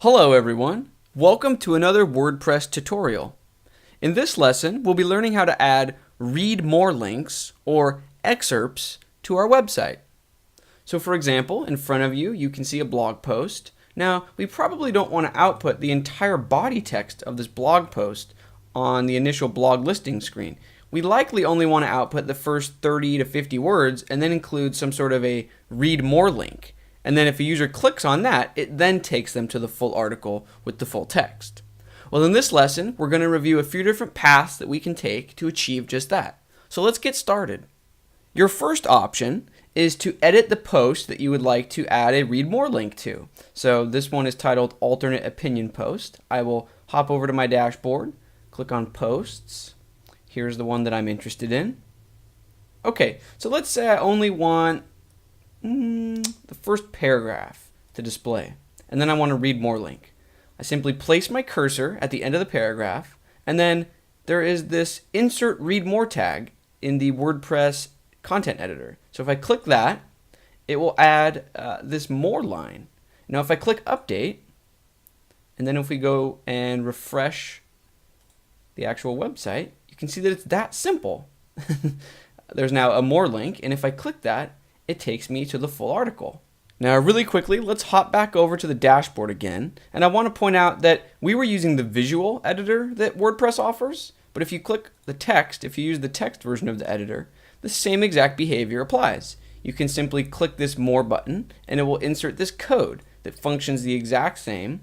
Hello everyone, welcome to another WordPress tutorial. In this lesson, we'll be learning how to add read more links or excerpts to our website. So for example, in front of you, you can see a blog post. Now, we probably don't want to output the entire body text of this blog post on the initial blog listing screen. We likely only want to output the first 30 to 50 words and then include some sort of a read more link. And then if a user clicks on that, it then takes them to the full article with the full text. Well, in this lesson, we're going to review a few different paths that we can take to achieve just that. So let's get started. Your first option is to edit the post that you would like to add a read more link to. So this one is titled alternate opinion post. I will hop over to my dashboard, click on posts. Here's the one that I'm interested in. Okay, so let's say I only want the first paragraph to display, and then I want to read more link. I simply place my cursor at the end of the paragraph, and then there is this insert read more tag in the WordPress content editor. So if I click that, it will add this more line. Now if I click update, and then if we go and refresh the actual website, you can see that it's that simple. There's now a more link, and if I click that, it takes me to the full article. Now really quickly, let's hop back over to the dashboard again, and I want to point out that we were using the visual editor that WordPress offers, but if you click the text, if you use the text version of the editor, the same exact behavior applies. You can simply click this more button and it will insert this code that functions the exact same.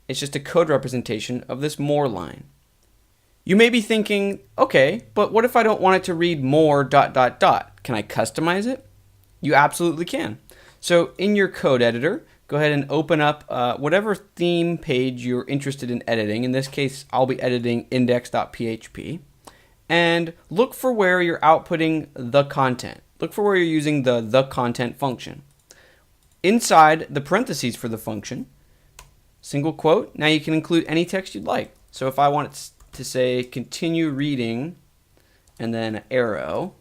It's just a code representation of this more line. You may be thinking, okay, but what if I don't want it to read more ... Can I customize it? You absolutely can. So in your code editor, go ahead and open up whatever theme page you're interested in editing. In this case, I'll be editing index.php. And look for where you're outputting the content. Look for where you're using the content function. Inside the parentheses for the function, single quote, now you can include any text you'd like. So if I want it to say continue reading and then arrow,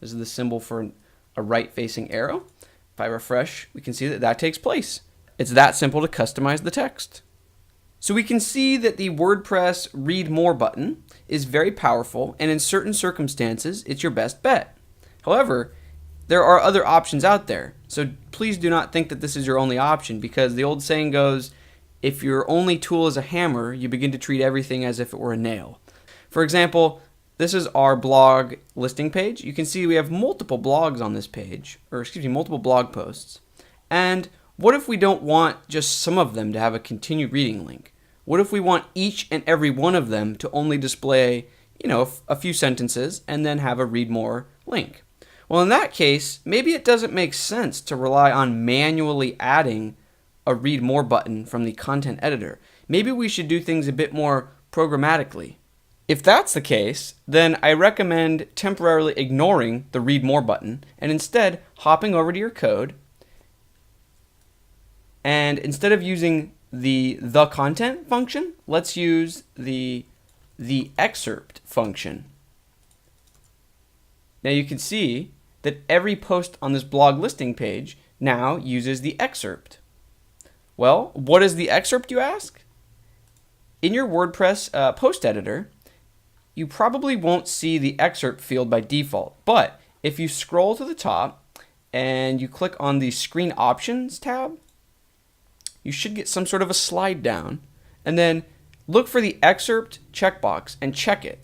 this is the symbol for a right-facing arrow. If I refresh, we can see that that takes place. It's that simple to customize the text. So we can see that the WordPress Read More button is very powerful, and in certain circumstances, it's your best bet. However, there are other options out there. So please do not think that this is your only option, because the old saying goes, if your only tool is a hammer, you begin to treat everything as if it were a nail. For example, this is our blog listing page. You can see we have multiple blogs on this page, or excuse me, multiple blog posts. And what if we don't want just some of them to have a continue reading link? What if we want each and every one of them to only display, a few sentences and then have a read more link? Well, in that case, maybe it doesn't make sense to rely on manually adding a read more button from the content editor. Maybe we should do things a bit more programmatically. If that's the case, then I recommend temporarily ignoring the read more button and instead hopping over to your code, and instead of using the content function, let's use the excerpt function. Now you can see that every post on this blog listing page now uses the excerpt. Well, what is the excerpt, you ask? In your WordPress post editor, you probably won't see the excerpt field by default, but if you scroll to the top and you click on the Screen Options tab, you should get some sort of a slide down, and then look for the excerpt checkbox and check it.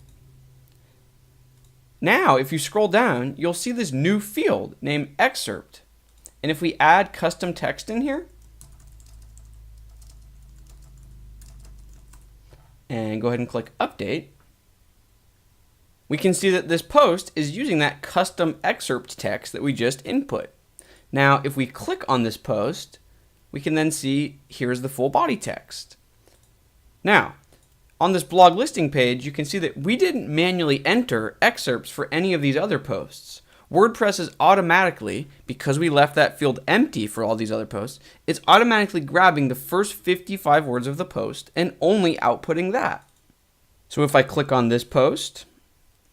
Now, if you scroll down, you'll see this new field named excerpt, and if we add custom text in here, and go ahead and click update, we can see that this post is using that custom excerpt text that we just input. Now, if we click on this post, we can then see here's the full body text. Now, on this blog listing page, you can see that we didn't manually enter excerpts for any of these other posts. WordPress is automatically, because we left that field empty for all these other posts, it's automatically grabbing the first 55 words of the post and only outputting that. So if I click on this post,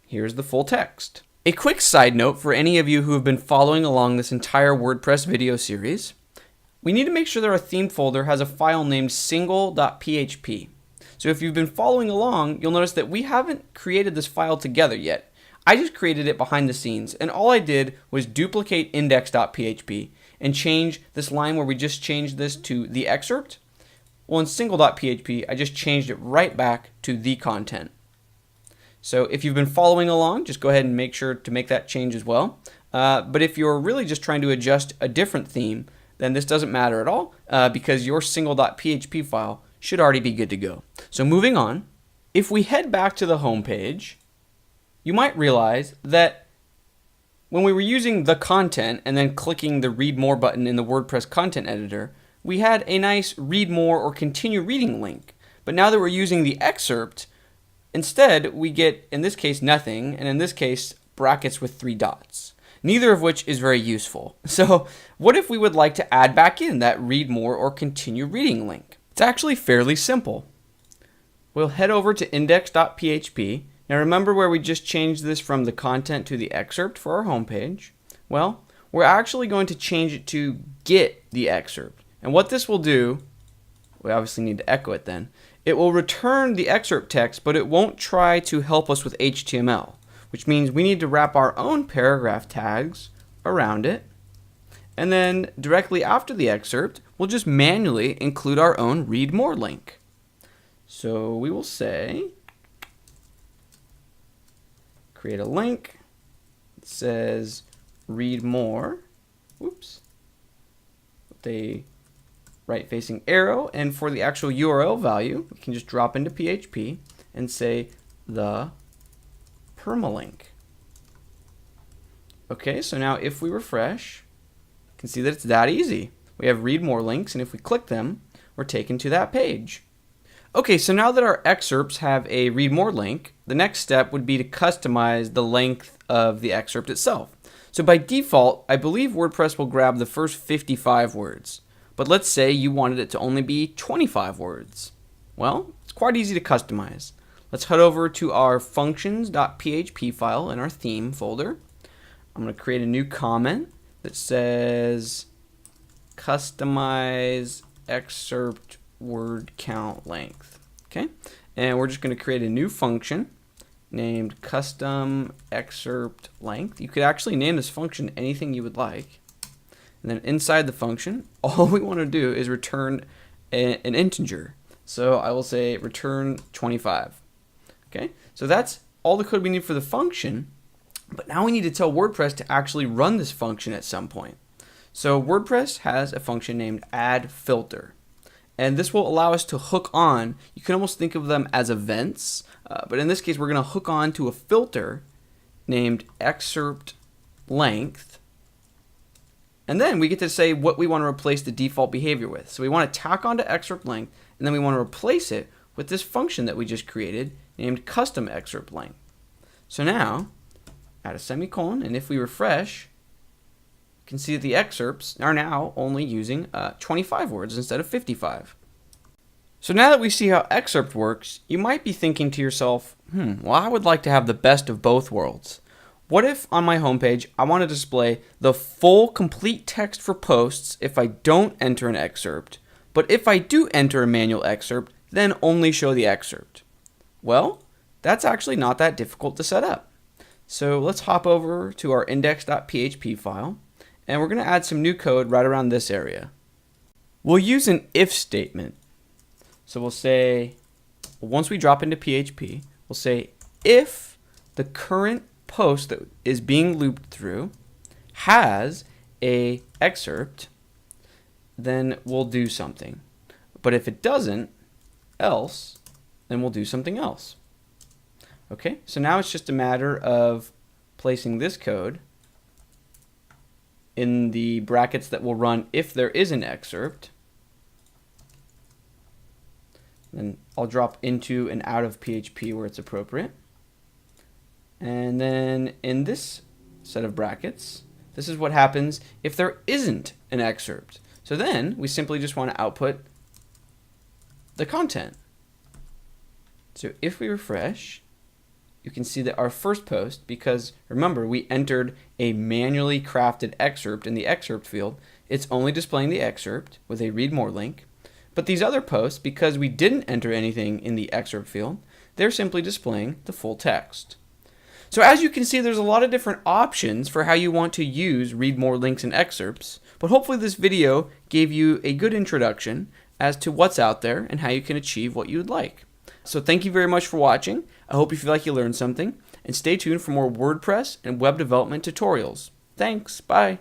here's the full text. A quick side note for any of you who have been following along this entire WordPress video series. we need to make sure that our theme folder has a file named single.php. So if you've been following along, you'll notice that we haven't created this file together yet. I just created it behind the scenes, and all I did was duplicate index.php and change this line where we just changed this to the excerpt. Well, in single.php, I just changed it right back to the content. So if you've been following along, just go ahead and make sure to make that change as well. But if you're really just trying to adjust a different theme, then this doesn't matter at all because your single.php file should already be good to go. So moving on, if we head back to the home page, you might realize that when we were using the content and then clicking the read more button in the WordPress content editor, we had a nice read more or continue reading link. But now that we're using the excerpt, instead we get, in this case, nothing, and in this case, brackets with 3 dots. Neither of which is very useful. So what if we would like to add back in that read more or continue reading link? It's actually fairly simple. We'll head over to index.php. Now remember where we just changed this from the content to the excerpt for our homepage? Well, we're actually going to change it to get the excerpt. And what this will do, we obviously need to echo it then, it will return the excerpt text, but it won't try to help us with HTML, which means we need to wrap our own paragraph tags around it. And then directly after the excerpt, we'll just manually include our own read more link. So we will say, create a link that says read more, whoops, with a right facing arrow, and for the actual URL value, we can just drop into PHP and say the permalink. Okay, so now if we refresh, you can see that it's that easy. We have read more links, and if we click them, we're taken to that page. Okay, so now that our excerpts have a read more link, the next step would be to customize the length of the excerpt itself. So by default, I believe WordPress will grab the first 55 words. But let's say you wanted it to only be 25 words. Well, it's quite easy to customize. Let's head over to our functions.php file in our theme folder. I'm going to create a new comment that says customize excerpt word count length. Okay, and we're just going to create a new function named custom excerpt length. You could actually name this function anything you would like. And then inside the function, all we want to do is return an integer. So I will say return 25. Okay, so that's all the code we need for the function. But now we need to tell WordPress to actually run this function at some point. So WordPress has a function named add filter. And this will allow us to hook on, you can almost think of them as events, but in this case we're going to hook on to a filter named excerpt length. And then we get to say what we want to replace the default behavior with. So we want to tack onto excerpt length, and then we want to replace it with this function that we just created named custom excerpt length. So now, add a semicolon, and if we refresh, you can see that the excerpts are now only using 25 words instead of 55. So now that we see how excerpt works, you might be thinking to yourself, well, I would like to have the best of both worlds. What if on my homepage I want to display the full complete text for posts if I don't enter an excerpt, but if I do enter a manual excerpt, then only show the excerpt? Well, that's actually not that difficult to set up. So let's hop over to our index.php file, and we're going to add some new code right around this area. We'll use an if statement. So we'll say, once we drop into PHP, we'll say if the current post that is being looped through has a excerpt, then we'll do something. But if it doesn't, else, then we'll do something else. Okay, so now it's just a matter of placing this code in the brackets that will run if there is an excerpt. Then I'll drop into and out of PHP where it's appropriate. And then in this set of brackets, this is what happens if there isn't an excerpt. So then we simply just want to output the content. So if we refresh, you can see that our first post, because remember we entered a manually crafted excerpt in the excerpt field, it's only displaying the excerpt with a read more link. But these other posts, because we didn't enter anything in the excerpt field, they're simply displaying the full text. So as you can see, there's a lot of different options for how you want to use read more links and excerpts, but hopefully this video gave you a good introduction as to what's out there and how you can achieve what you would like. So thank you very much for watching. I hope you feel like you learned something, and stay tuned for more WordPress and web development tutorials. Thanks, bye.